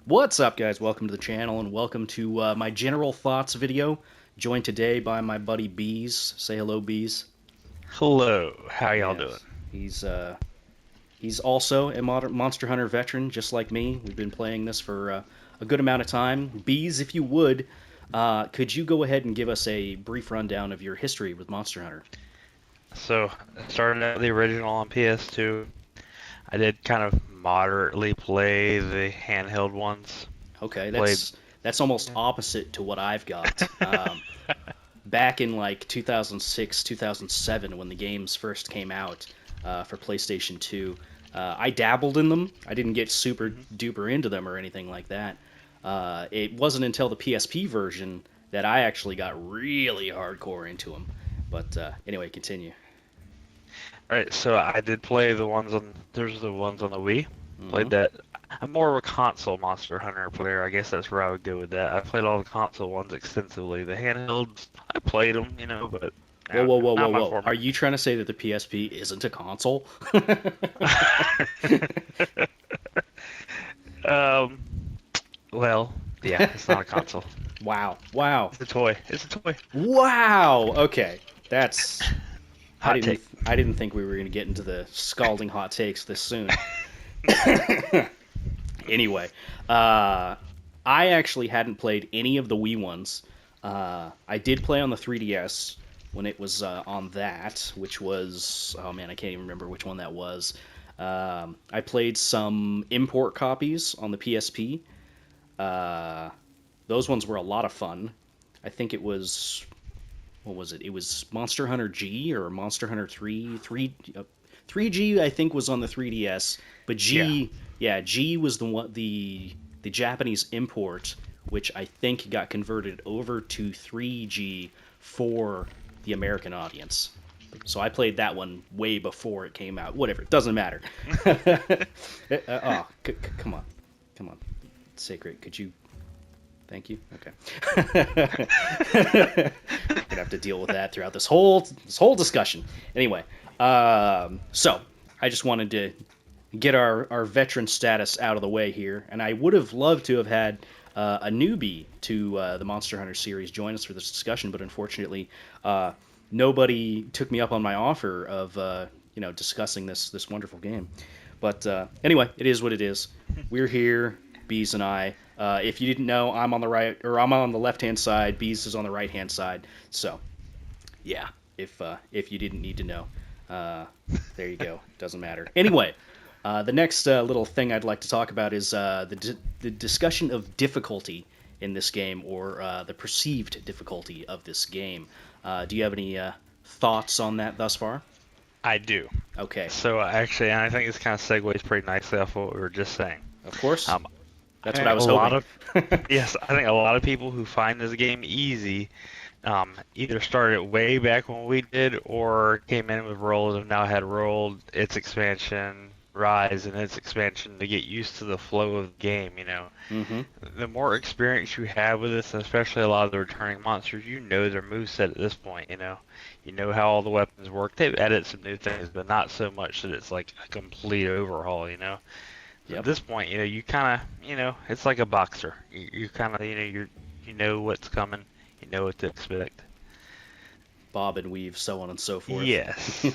What's up, guys? Welcome to the channel and welcome to my general thoughts video. Joined today by my buddy Bees. Say hello, Bees. Hello, how y'all doing? Yes, he's also a modern Monster Hunter veteran, just like me. We've been playing this for a good amount of time. Bees, if you would, could you go ahead and give us a brief rundown of your history with Monster Hunter? So, I started out the original on PS2. I did kind of moderately play the handheld ones. Okay, Played. that's almost opposite to what I've got. Back in like 2006, 2007, when the games first came out for PlayStation 2, I dabbled in them. I didn't get super Mhm. duper into them or anything like that. It wasn't until the PSP version that I actually got really hardcore into them. But anyway, continue. Alright, so I did play the ones on. There's the ones on the Wii. Hmm. Played that. I'm more of a console Monster Hunter player. I guess that's where I would go with that. I played all the console ones extensively. The handhelds, I played them, but Whoa, whoa, whoa, whoa, not my whoa! Are format. you trying to say that the PSP isn't a console? um, well, yeah, it's not a console. Wow, wow, It's a toy. It's a toy. wow. Okay, that's Hot take. I didn't think we were going to get into the scalding hot takes this soon. Anyway, uh, I actually hadn't played any of the Wii ones. I did play on the 3DS when it was on that, which was, oh man, I can't even remember which one that was. I played some import copies on the PSP. Uh, those ones were a lot of fun. I think it was, what was it? It was Monster Hunter G or Monster Hunter 3. 3G, I think, was on the 3DS, but Yeah. G was the one, the Japanese import, which I think got converted over to 3G for the American audience. So I played that one way before it came out. Whatever, it doesn't matter. Oh, come on, come on, Sacred. Could you? Thank you. Okay. Gonna have to deal with that throughout this whole discussion. Anyway, so I just wanted to get our veteran status out of the way here, and I would have loved to have had a newbie to the Monster Hunter series join us for this discussion, but unfortunately, nobody took me up on my offer of discussing this wonderful game. But anyway, it is what it is. We're here, Bees and I. If you didn't know, I'm on the right, or I'm on the left hand side. Bees is on the right hand side. So yeah, if you didn't need to know, uh, there you go. Doesn't matter. Anyway, the next little thing I'd like to talk about is the discussion of difficulty in this game, or the perceived difficulty of this game. Do you have any thoughts on that thus far? I do. Okay, So actually, and I think this kind of segues pretty nicely off what we were just saying. of course. Um, I That's what I think a was lot hoping. of yes, I think a lot of people who find this game easy either started way back when we did or came in with World and now had rolled its expansion, Rise, and its expansion to get used to the flow of the game. Hmm. The more experience you have with this, and especially a lot of the returning monsters, you know their moveset at this point. You know how all the weapons work. They've added some new things, but not so much that it's like a complete overhaul. So at Yep. this point, you kind of, it's like a boxer. You kind of, you know what's coming. You know what to expect. Bob and weave, so on and so forth. Yes.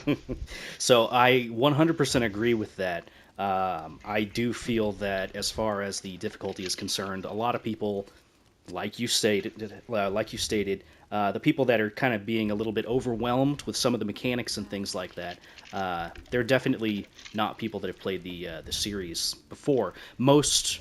So I 100% agree with that. I do feel that as far as the difficulty is concerned, a lot of people, the people that are kind of being a little bit overwhelmed with some of the mechanics and things like that, they're definitely not people that have played the series before. Most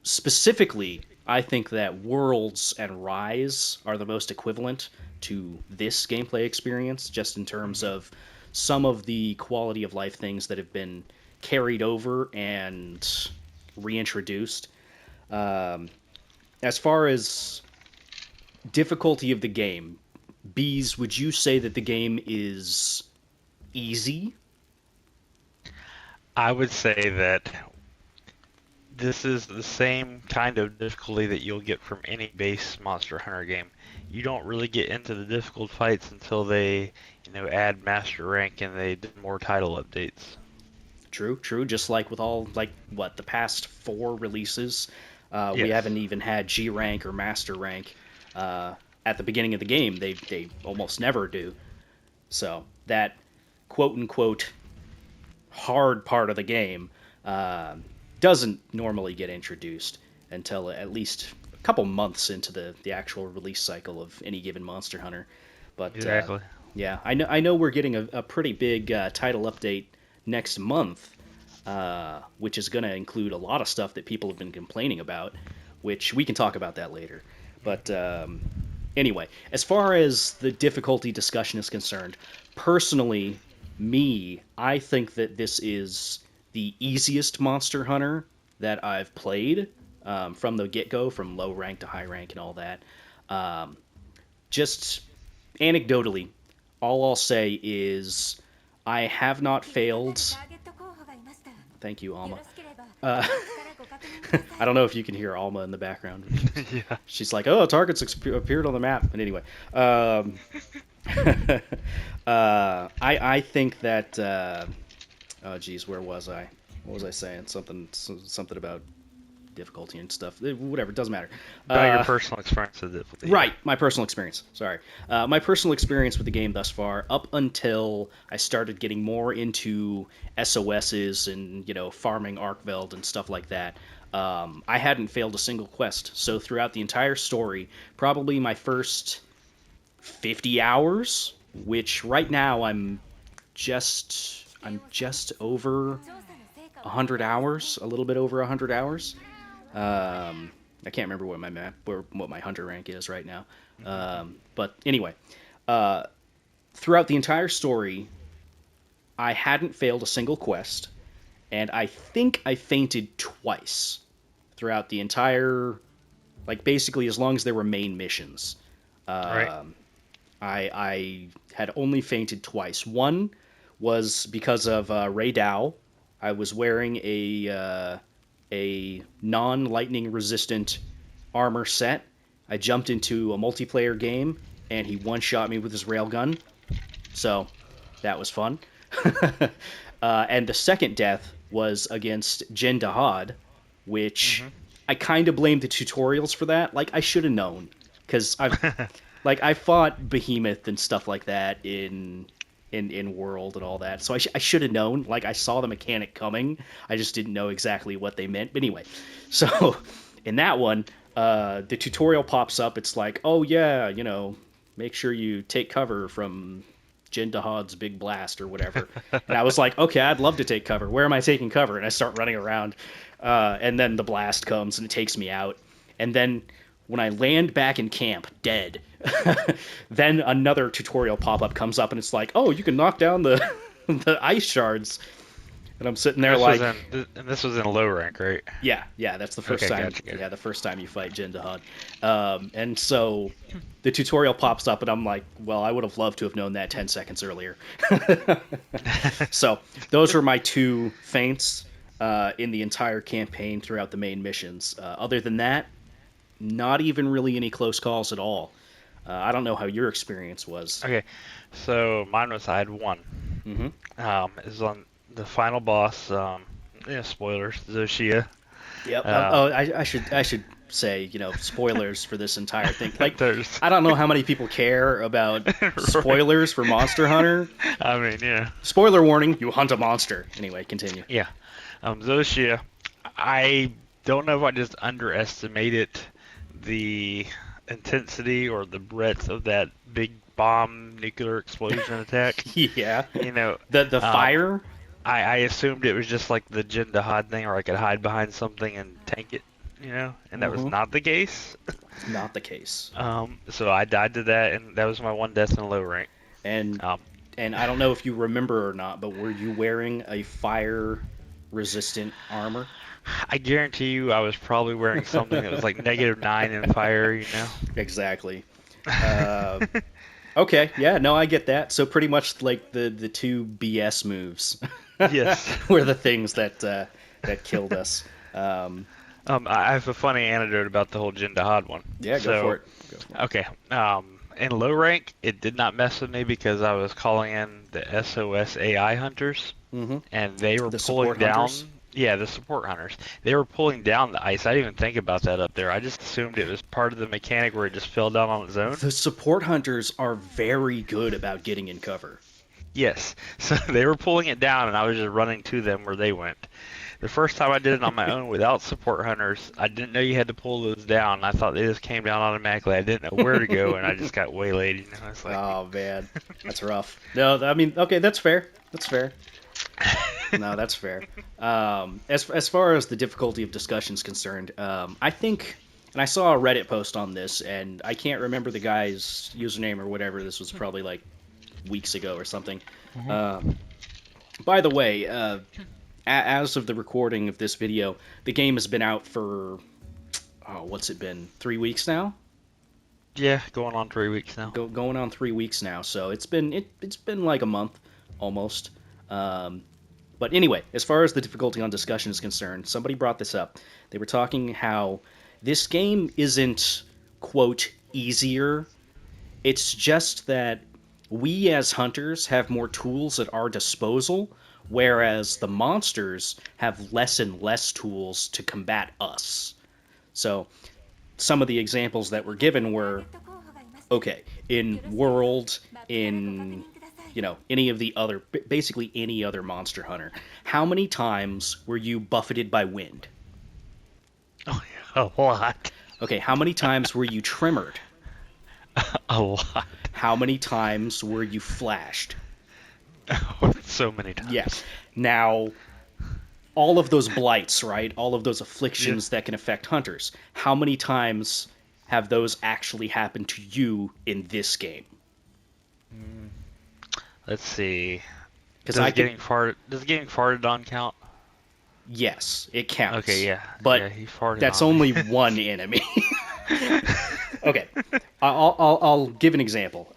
specifically, I think that Worlds and Rise are the most equivalent to this gameplay experience, just in terms Hmm. of some of the quality of life things that have been carried over and reintroduced. Um, as far as difficulty of the game, Bees, would you say that the game is easy? I would say that this is the same kind of difficulty that you'll get from any base Monster Hunter game. You don't really get into the difficult fights until they, add Master Rank and they do more title updates. True, true. Just like with all, like, what, the past four releases, we Yes. haven't even had G rank or master rank at the beginning of the game. They almost never do. So that quote unquote hard part of the game uh, doesn't normally get introduced until at least a couple months into the actual release cycle of any given Monster Hunter. But Exactly. yeah, I know we're getting a pretty big title update next month, which is going to include a lot of stuff that people have been complaining about, which we can talk about that later. But anyway, as far as the difficulty discussion is concerned, personally, I think that this is the easiest Monster Hunter that I've played from the get go, from low rank to high rank and all that. Um, just anecdotally, all I'll say is I have not failed. Thank you, Alma. Uh, I don't know if you can hear Alma in the background. Yeah. She's like, "Oh, targets appeared on the map." But anyway, I think that. Oh, geez, where was I? What was I saying? Something about difficulty and stuff. Whatever, it doesn't matter. About your personal experience with it. Right, my personal experience. Sorry. My personal experience with the game thus far, up until I started getting more into SOSs and, farming Arkveld and stuff like that, I hadn't failed a single quest. So throughout the entire story, probably my first 50 hours, which right now I'm just over 100 hours, a little bit over 100 hours. I can't remember what my hunter rank is right now. But anyway, uh, throughout the entire story, I hadn't failed a single quest, and I think I fainted twice throughout the entire, like, basically as long as there were main missions. Right. I had only fainted twice. One was because of Ray Dow. I was wearing a non-lightning resistant armor set. I jumped into a multiplayer game and he one-shot me with his railgun. So that was fun. And the second death was against Jin Dahad, which I kind of blame the tutorials for that. Like, I should have known, because I fought Behemoth and stuff like that in World and all that, so I should have known. Like, I saw the mechanic coming, I just didn't know exactly what they meant. But anyway, so in that one, the tutorial pops up. It's like, oh yeah, make sure you take cover from Jin Dahad's big blast or whatever. And I was like, okay, I'd love to take cover. Where am I taking cover? And I start running around, and then the blast comes and it takes me out. And then when I land back in camp, dead, then another tutorial pop-up comes up and it's like, oh, you can knock down the the ice shards. And I'm sitting there And this was in low rank, right? yeah, that's the first Okay, time. gotcha. Yeah, the first time you fight Jin Dahad. And so the tutorial pops up, and I'm like, well, I would have loved to have known that 10 seconds earlier. So those were my two feints in the entire campaign throughout the main missions. Other than that, not even really any close calls at all. I don't know how your experience was. Okay, so mine was I had one. Hmm. It was on the final boss. Spoilers, Zoshia. Yep. Uh, I should say, spoilers for this entire thing. Like, There's, I don't know how many people care about spoilers for Monster Hunter. I mean, yeah, Spoiler warning: you hunt a monster. Anyway, continue. yeah. Zoshia, I don't know if I just underestimated the intensity or the breadth of that big bomb nuclear explosion attack. Yeah. You know, The fire. I assumed it was just like the Jin Dahad thing, or I could hide behind something and tank it, and that was not the case. Not the case. So I died to that, and that was my one death in low rank. And Um, and I don't know if you remember or not, but were you wearing a fire resistant armor? I guarantee you I was probably wearing something that was like -9 in fire. Exactly. Uh, okay, yeah, no, I get that. So pretty much like the two BS moves Yes. were the things that killed us. I have a funny anecdote about the whole Jin Dahad one. Yeah, go for it. Go for it. Okay. In low rank, it did not mess with me because I was calling in the SOS AI hunters. Mm-hmm. and they were The pulling support hunters. down. Yeah, the support hunters. They were pulling down the ice. I didn't even think about that up there. I just assumed it was part of the mechanic where it just fell down on its own. The support hunters are very good about getting in cover. Yes. So they were pulling it down, and I was just running to them where they went. The first time I did it on my own without support hunters, I didn't know you had to pull those down. I thought they just came down automatically. I didn't know where to go, and I just got waylaid. You know, it's like, Oh man, that's rough. No, I mean, okay, that's fair. That's fair. No, that's fair. As far as the difficulty of discussion is concerned, I think, and I saw a Reddit post on this, and I can't remember the guy's username or whatever. This was probably like weeks ago or something. Mhm. Um, by the way, as of the recording of this video, the game has been out for what's it been? 3 weeks now. Yeah, going on 3 weeks now. Going on 3 weeks now. So it's been like a month almost. Um, But anyway, as far as the difficulty on discussion is concerned, somebody brought this up. They were talking how this game isn't, quote, easier. It's just that we as hunters have more tools at our disposal, whereas the monsters have less and less tools to combat us. So some of the examples that were given were okay, in World, in any of the other, basically any other Monster Hunter, how many times were you buffeted by wind? Oh, yeah, a lot. Okay, how many times were you trimmered? A lot. How many times were you flashed? Oh, so many Yeah. times. Now, all of those blights, right? All of those Yeah. afflictions that can affect hunters. How many times have those actually happened to you in this game? Mm, let's see. Because I could, Does getting farted on count? yes, it Okay, counts, yeah. but Yeah, he farted that's on me. only one enemy. Okay, I'll give an example.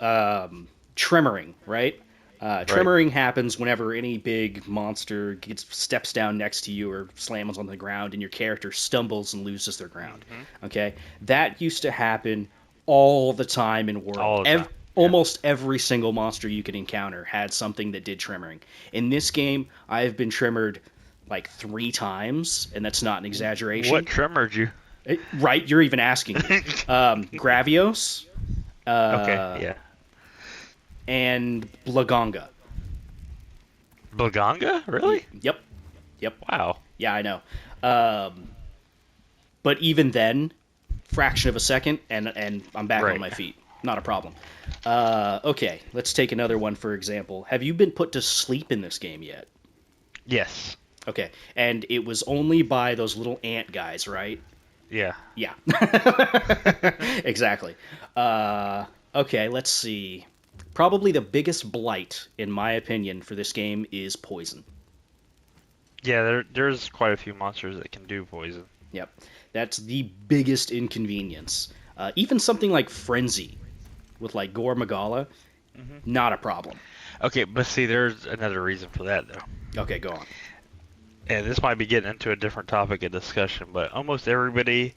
Tremoring, right? Right. Tremoring happens whenever any big monster steps down next to you or slams on the ground, and your character stumbles and loses their ground. Hmm. Okay, that used to happen all the time in World. All the time. Yeah. Almost every single monster you could encounter had something that did tremoring. In this game, I have been tremored like 3 times, and that's not an What exaggeration. tremors you? Right, you're even asking me. Gravios, Okay, uh, yeah. and Blagonga. Baganga? Really? Yep, yep, Wow. yeah, I know. Um, but even then, fraction of a second, and I'm back on Right. my feet. Not a problem. Okay, let's take another one for example. Have you been put to sleep in this game yet? Yes. Okay, and it was only by those little ant guys, right? Yeah. Yeah, exactly. Okay, let's see. Probably the biggest blight, in my opinion, for this game is poison. Yeah, there's quite a few monsters that can do poison. Yep, that's the biggest inconvenience. Even something like Frenzy with like Gore Magala, Hmm. not a problem. Okay, but see, there's another reason for that though. Okay, go on. And this might be getting into a different topic of discussion, but almost everybody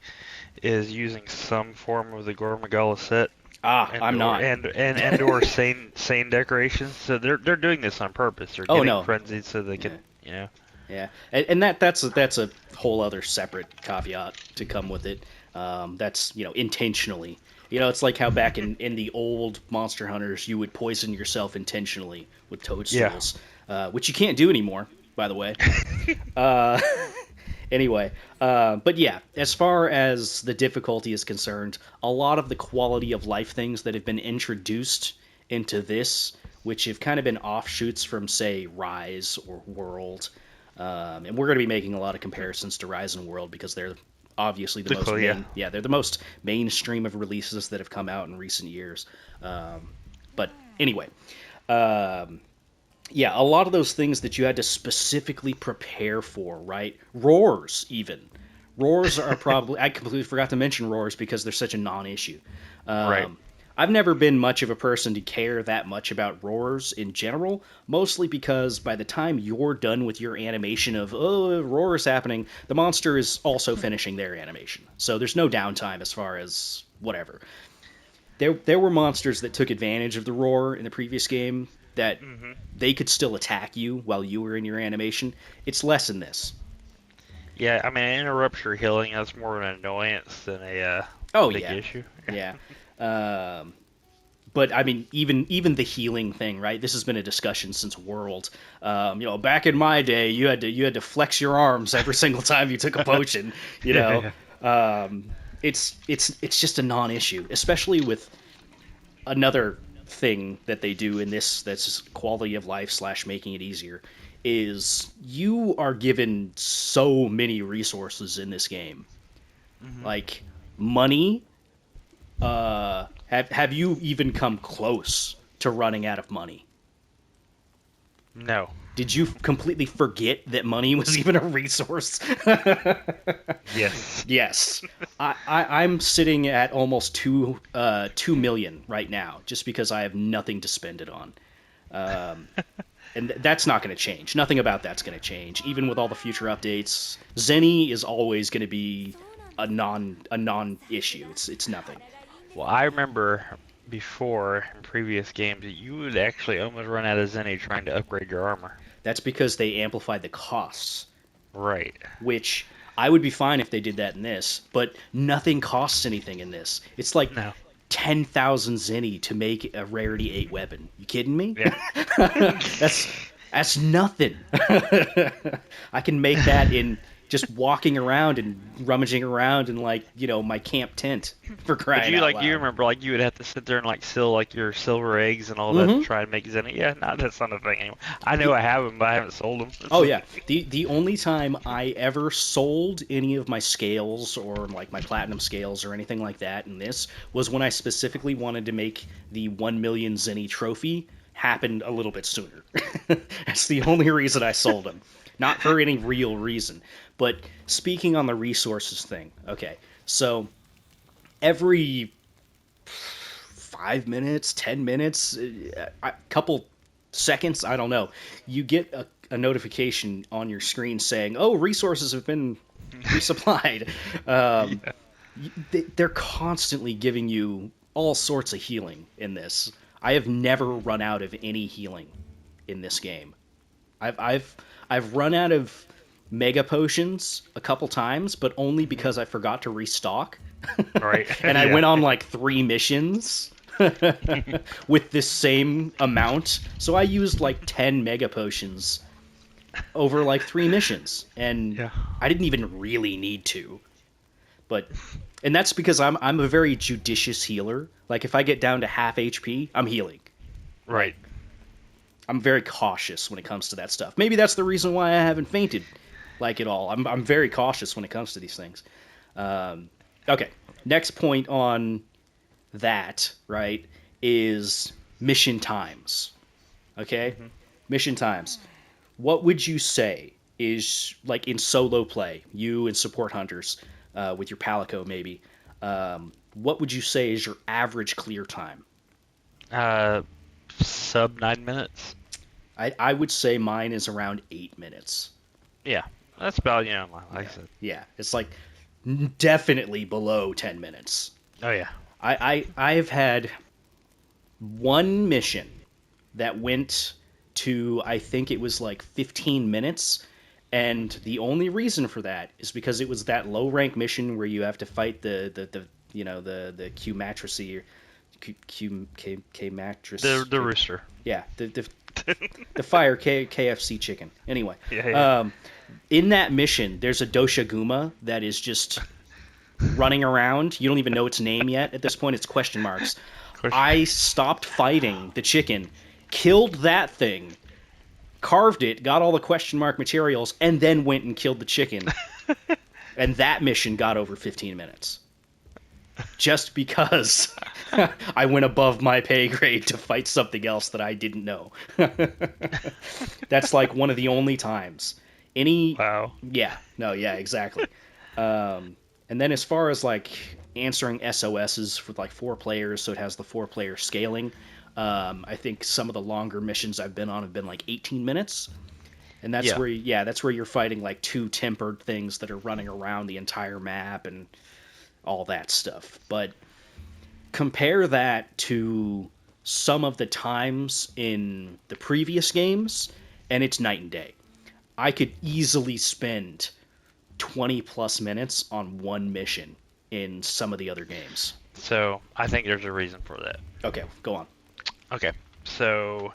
is using some form of the Gormagala set Ah, and I'm or not. and or sane decorations. So they're doing this on purpose. They're Oh getting no. frenzied so they Yeah, can, you know. yeah, and that's a whole other separate caveat to come with it. That's intentionally. It's like how back in the old Monster Hunters, you would poison yourself intentionally with Yeah. toadstools, which you can't do anymore, by the way. Uh, anyway, but yeah, as far as the difficulty is concerned, a lot of the quality of life things that have been introduced into this, which have kind of been offshoots from, say, Rise or World, and we're going to be making a lot of comparisons to Rise and World because they're obviously the most Yeah. yeah, they're the most mainstream of releases that have come out in recent years. But anyway, um, yeah, a lot of those things that you had to specifically prepare for, right? Roars, even. Roars are probably. I completely forgot to mention roars because they're such a non issue. Right. Um, I've never been much of a person to care that much about roars in general, mostly because by the time you're done with your animation of, oh, roar is happening, the monster is also finishing their animation. So there's no downtime as far as whatever. There were monsters that took advantage of the roar in the previous game, that Hmm. they could still attack you while you were in your animation. It's less in this. Yeah, I mean, it interrupts your healing. That's more of an annoyance than a Oh big yeah, issue. yeah. Um, but I mean, even the healing thing, right? This has been a discussion since World. Back in my day, you had to flex your arms every single time you took a potion. You Yeah, know, yeah. um, it's just a non-issue, especially with another thing that they do in this that's quality of life slash making it easier is you are given so many resources in this game, Hmm. like money. Have you even come close to running out of money? No. Did you completely forget that money was even a resource? Yes. Yes. I'm sitting at almost 2 million right now, just because I have nothing to spend it on. And that's not going to change. Nothing about that's going to change, even with all the future updates. Zenny is always going to be a non issue. It's nothing. Well, I remember before in previous games that you would actually almost run out of Zenny trying to upgrade your armor. That's because they amplified the costs, Right. which I would be fine if they did that in this, but nothing costs anything in this. It's like No. 10,000 zenny to make a rarity 8 weapon. You kidding me? Yeah. that's that's nothing. I can make that in just walking around and rummaging around in, like, my camp tent, for But crying you out like you loud. remember like you would have to sit there and like seal like your silver eggs and all that to Mhm. try and make Zenny. Yeah, no, that's not a thing anymore. I know I have them, but I haven't sold them. Oh yeah. The only time I ever sold any of my scales, or like my platinum scales or anything like that in this, was when I specifically wanted to make the 1 million zenny trophy happen a little bit sooner. That's the only reason I sold them. Not for any real reason. But speaking on the resources thing, okay. So every 5 minutes, 10 minutes, a couple seconds, I don't know, you get a notification on your screen saying, "Oh, resources have been resupplied." Um, Yeah. they're constantly giving you all sorts of healing in this. I have never run out of any healing in this game. I've run out of mega potions a couple times, but only Hmm. because I forgot to restock. Right. And I Yeah. went on like 3 missions with this same amount. So I used like 10 mega potions over like 3 missions, and Yeah. I didn't even really need to. But and that's because I'm a very judicious healer. Like, if I get down to half HP, I'm healing. Like, Right. I'm very cautious when it comes to that stuff. Maybe that's the reason why I haven't fainted like at all. I'm very cautious when it comes to these things. Um, okay, next point on that, right, is mission times. Okay? Hmm. Mission times. What would you say is, like, in solo play, you and support hunters, with your Palico maybe, what would you say is your average clear time? Uh, sub 9 minutes. I would say mine is around 8 minutes. Yeah, that's about like I Yeah. said. Yeah. It's like definitely below 10 minutes. Oh yeah. I've had one mission that went to, I think it was like 15 minutes, and the only reason for that is because it was that low rank mission where you have to fight the Q matrixy, or K mattress. The rooster. Yeah, the fire KFC chicken. Anyway, Yeah, yeah. um, in that mission, there's a Doshaguma that is just running around. You don't even know its name yet. At this point, it's question marks. Question. I stopped fighting the chicken, killed that thing, carved it, got all the question mark materials, and then went and killed the chicken. And that mission got over 15 minutes. Just because I went above my pay grade to fight something else that I didn't know. That's like one of the only times. Any, Wow. yeah, no, yeah, exactly. And then as far as like answering SOSs for like 4 players, so it has the 4 player scaling. I think some of the longer missions I've been on have been like 18 minutes. And that's Yeah. where, yeah, that's where you're fighting like 2 tempered things that are running around the entire map and all that stuff. But compare that to some of the times in the previous games, and it's night and day. I could easily spend 20 plus minutes on one mission in some of the other games. So I think there's a reason for that. Okay, go on. Okay, so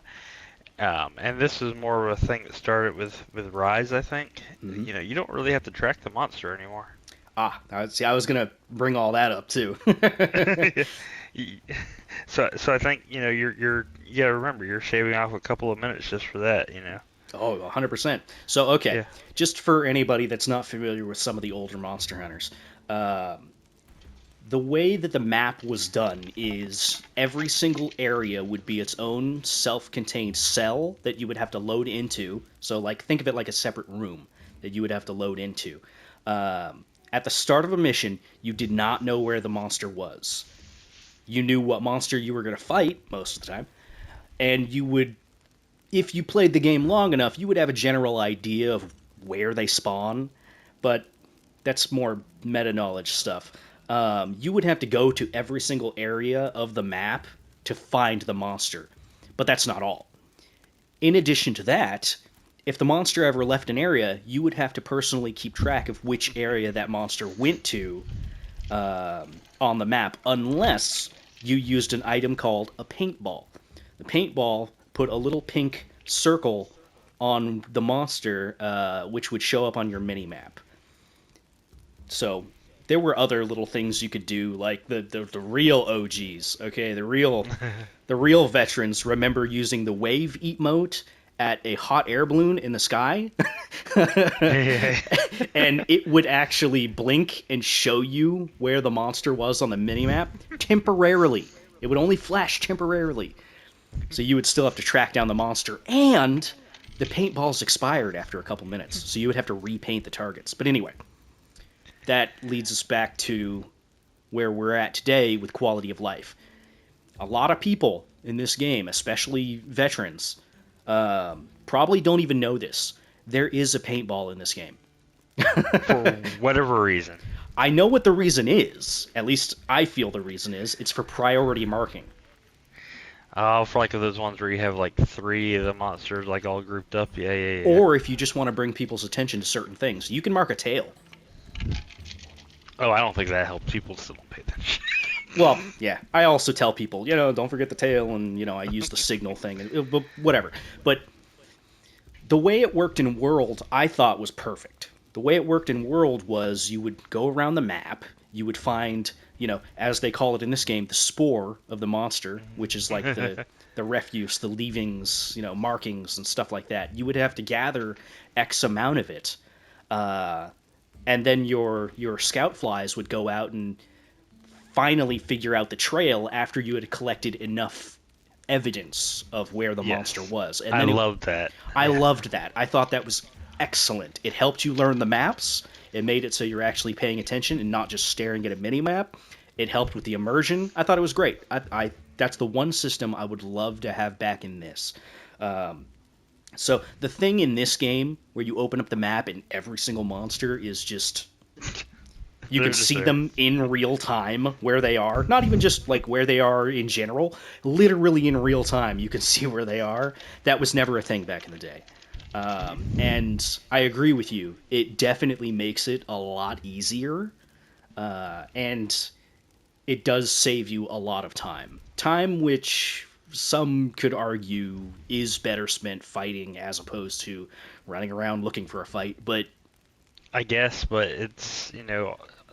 and this is more of a thing that started with Rise, I think. Mm-hmm. You don't really have to track the monster anymore. See, I was gonna bring all that up too. So I think you gotta remember you're shaving off a couple of minutes just for that. Oh, 100%. So, okay, Yeah. just for anybody that's not familiar with some of the older Monster Hunters, uh, the way that the map was done is every single area would be its own self-contained cell that you would have to load into. So, like, think of it like a separate room that you would have to load into. At the start of a mission, you did not know where the monster was. You knew what monster you were going to fight most of the time, and you would, if you played the game long enough, you would have a general idea of where they spawn, but that's more meta knowledge stuff. You would have to go to every single area of the map to find the monster, but that's not all. In addition to that, if the monster ever left an area, you would have to personally keep track of which area that monster went to on the map, unless you used an item called a paintball. The paintball put a little pink circle on the monster, which would show up on your mini map. So there were other little things you could do, like the real OGs. Okay, the real veterans remember using the wave emote at a hot air balloon in the sky, and it would actually blink and show you where the monster was on the minimap temporarily. It would only flash temporarily. So you would still have to track down the monster, and the paintballs expired after a couple minutes, so you would have to repaint the targets. But anyway, that leads us back to where we're at today with quality of life. A lot of people in this game, especially veterans, probably don't even know this. There is a paintball in this game. For whatever reason. I know what the reason is. At least I feel the reason is. It's for priority marking. For like those ones where you have like three of the monsters like all grouped up. Yeah. Or if you just want to bring people's attention to certain things, you can mark a tail. Oh, I don't think that helps. People still don't pay attention. Well, yeah. I also tell people, don't forget the tail, and I use the signal thing, and whatever. But the way it worked in World, I thought was perfect. The way it worked in World was you would go around the map, you would find, as they call it in this game, the spore of the monster, which is like the refuse, the leavings, markings and stuff like that. You would have to gather X amount of it. And then your scout flies would go out and finally figure out the trail after you had collected enough evidence of where the monster was. And then loved that. I loved that. I thought that was excellent. It helped you learn the maps. It made it so you're actually paying attention and not just staring at a mini map. It helped with the immersion. I thought it was great. I that's the one system I would love to have back in this. So the thing in this game where you open up the map and every single monster is just you can see them in real time where they are. Not even just like where they are in general. Literally in real time you can see where they are. That was never a thing back in the day. And I agree with you. It definitely makes it a lot easier. And it does save you a lot of time. Time which some could argue is better spent fighting as opposed to running around looking for a fight. But I guess, but it's,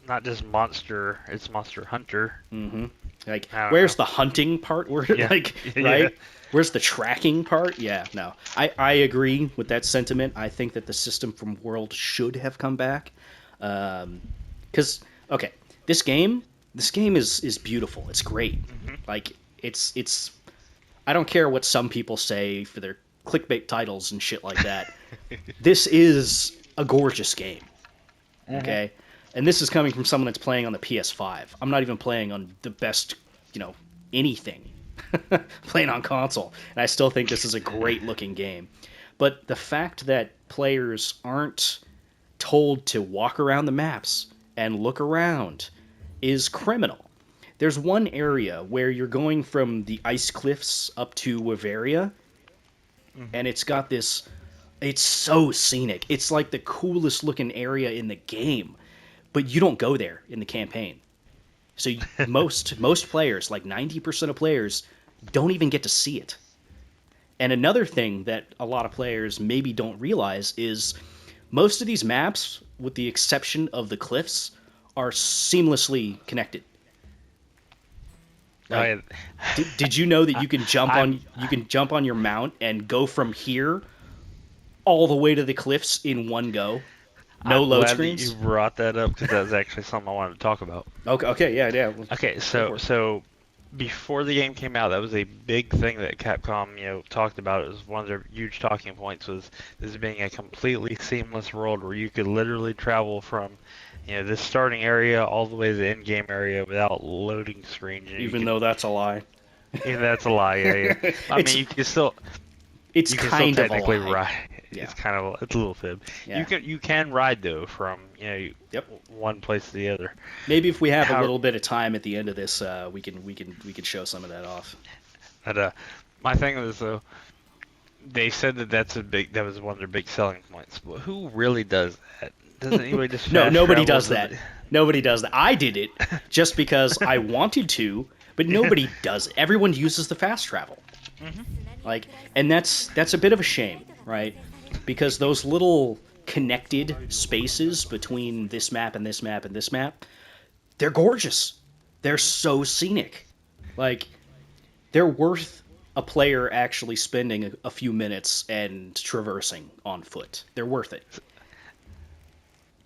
not just monster, it's Monster Hunter. Mm-hmm. Like, where's the hunting part? Where, right? Yeah. Where's the tracking part? Yeah, no. I agree with that sentiment. I think that the system from World should have come back. Because, okay, this game is beautiful. It's great. Mm-hmm. Like, it's I don't care what some people say for their clickbait titles and shit like that. This is a gorgeous game. Okay? And this is coming from someone that's playing on the PS5. I'm not even playing on the best, anything. Playing on console. And I still think this is a great looking game. But the fact that players aren't told to walk around the maps and look around is criminal. there's one area where you're going from the ice cliffs up to Bavaria, Hmm. and it's got this. It's so scenic. It's like the coolest looking area in the game, but you don't go there in the campaign. So most players, like 90% of players, don't even get to see it. And another thing that a lot of players maybe don't realize is most of these maps, with the exception of the cliffs, are seamlessly connected. Like, I, did you know that I, on I'm you can jump on your mount and go from here all the way to the cliffs in one go? No I'm load glad that you screens. brought that up because that's actually something I wanted to talk about. Okay, okay, yeah, yeah. Well, Okay, go so for it. so before the game came out, that was a big thing that Capcom, talked about. It was one of their huge talking points was this being a completely seamless world where you could literally travel from, this starting area all the way to the end game area without loading screens. You Even could, though that's a lie. even that's a lie, yeah, yeah. I mean, it's you can still kind of a technically lie. ride. Yeah, It's a little fib. yeah. You can ride though from Yep. one place to the other. Maybe if we have a How little bit of time at the end of this, we can show some of that off. but, my thing was though, they said that was one of their big selling points. But who really does that? Does anybody just No, fast nobody travel does to that. the? Nobody does that. I did it just because I wanted to, but nobody does it. Everyone uses the fast travel. Hmm. Like, and that's a bit of a shame, right? Because those little connected spaces between this map and this map and this map, they're gorgeous. They're so scenic. Like, they're worth a player actually spending a few minutes and traversing on foot. They're worth it.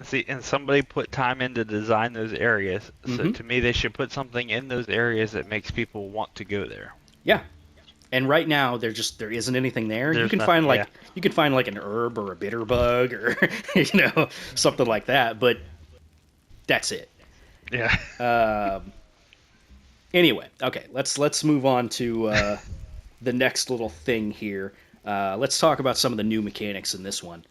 See, and somebody put time in to design those areas. So Hmm. to me, they should put something in those areas that makes people want to go there. Yeah. And right now there isn't anything there. There's nothing. Yeah. You can find like an herb or a bitter bug or something like that, but that's it. Yeah. Um, anyway, okay, let's move on to the next little thing here. Let's talk about some of the new mechanics in this one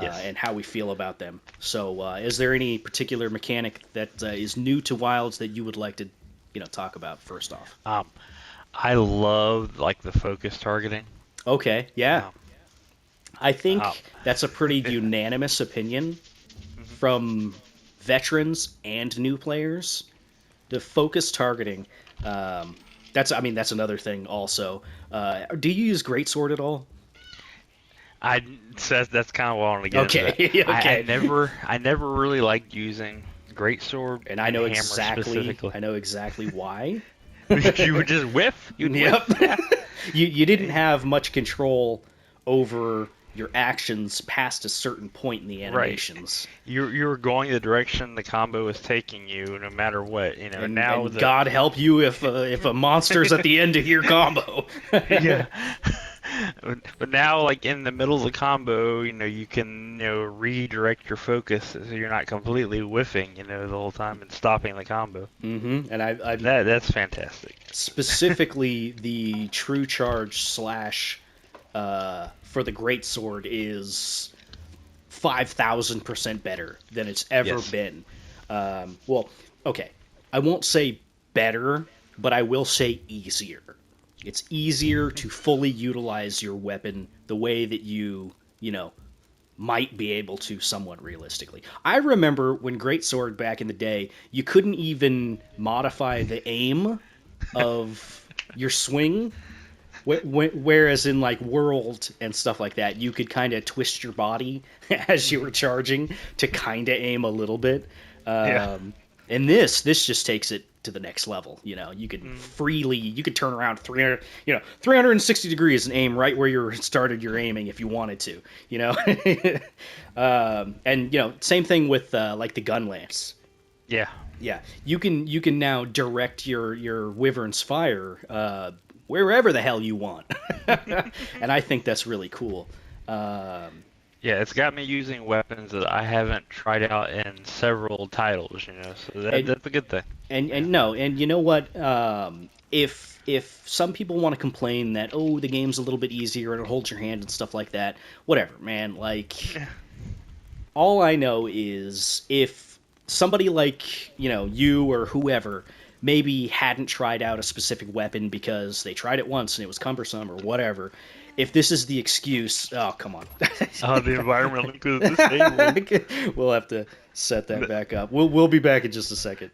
Yes. and how we feel about them. So, is there any particular mechanic that is new to Wilds that you would like to, talk about first off? Um, I love like the focus targeting. Okay, yeah, Um, I um, think that's a pretty unanimous opinion mhm. from veterans and new players. The focus targeting. Um, that's another thing also. Do you use greatsword at all? I so that's kind of why I want to get into Okay, that. okay. I never really liked using greatsword And I and know hammer exactly. specifically. I know exactly why. You would just whiff. You'd Yep. whiff. Yeah. You didn't have much control over your actions past a certain point in the Right. animations. You were going the direction the combo was taking you, no matter what. Now And the God help you if a monster's at the end of your combo. yeah. But now, like in the middle of the combo, you can redirect your focus so you're not completely whiffing, the whole time and stopping the combo. And I'm That's fantastic. specifically the true charge slash for the great sword is 5,000% better than it's ever Yes. been. Well, okay, I won't say better, but I will say easier. It's easier to fully utilize your weapon the way that you might be able to somewhat realistically. I remember when Greatsword back in the day, you couldn't even modify the aim of your swing. Whereas in like World and stuff like that, you could kind of twist your body as you were charging to kind of aim a little bit. Yeah. And this just takes it to the next level. Mm. You could turn around 360 degrees and aim right where you started your aiming if you wanted to. And same thing with like the gun lance. Yeah. Yeah, you can now direct your wyvern's fire wherever the hell you want, and I think that's really cool. Um, Yeah, it's got me using weapons that I haven't tried out in several titles, so and that's a good thing. and Yeah. and no, and you know what? If some people want to complain that the game's a little bit easier and it holds your hand and stuff like that, whatever, man. Like Yeah. all I know is if somebody like you or whoever maybe hadn't tried out a specific weapon because they tried it once and it was cumbersome or whatever. If this is the excuse, oh come on. Oh, the environment link was disabled. We'll have to set that back up. We'll be back in just a second.